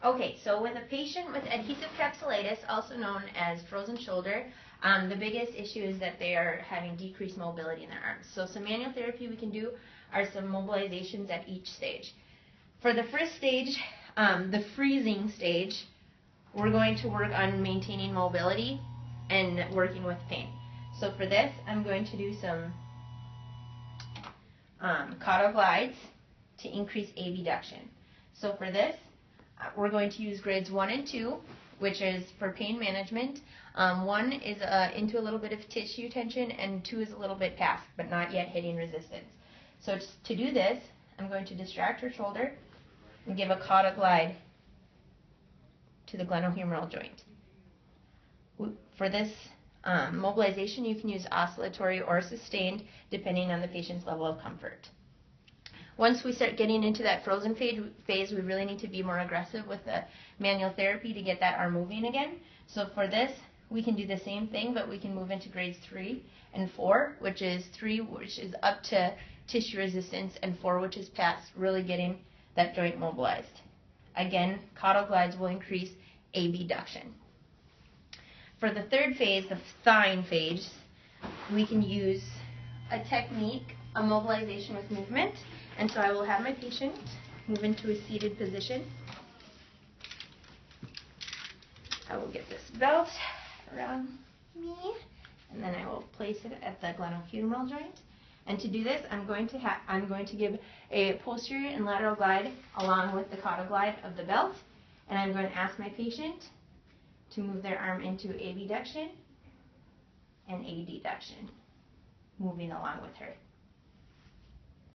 Okay, so with a patient with adhesive capsulitis, also known as frozen shoulder, the biggest issue is that they are having decreased mobility in their arms. So some manual therapy we can do are some mobilizations at each stage. For the first stage, the freezing stage, we're going to work on maintaining mobility and working with pain. So for this, I'm going to do some caudal glides to increase abduction. So for this, we're going to use grades 1 and 2, which is for pain management. 1 is into a little bit of tissue tension, and 2 is a little bit past, but not yet hitting resistance. So to do this, I'm going to distract her shoulder and give a caudal glide to the glenohumeral joint. For this mobilization, you can use oscillatory or sustained, depending on the patient's level of comfort. Once we start getting into that frozen phase, we really need to be more aggressive with the manual therapy to get that arm moving again. So for this, we can do the same thing, but we can move into grades 3 and 4, which is 3, which is up to tissue resistance, and 4, which is past really getting that joint mobilized. Again, caudal glides will increase abduction. For the third phase, the thawing phase, we can use a technique, a mobilization with movement. And so I will have my patient move into a seated position. I will get this belt around me, and then I will place it at the glenohumeral joint. And to do this, I'm going to give a posterior and lateral glide along with the caudal glide of the belt, and I'm going to ask my patient to move their arm into abduction and adduction, moving along with her.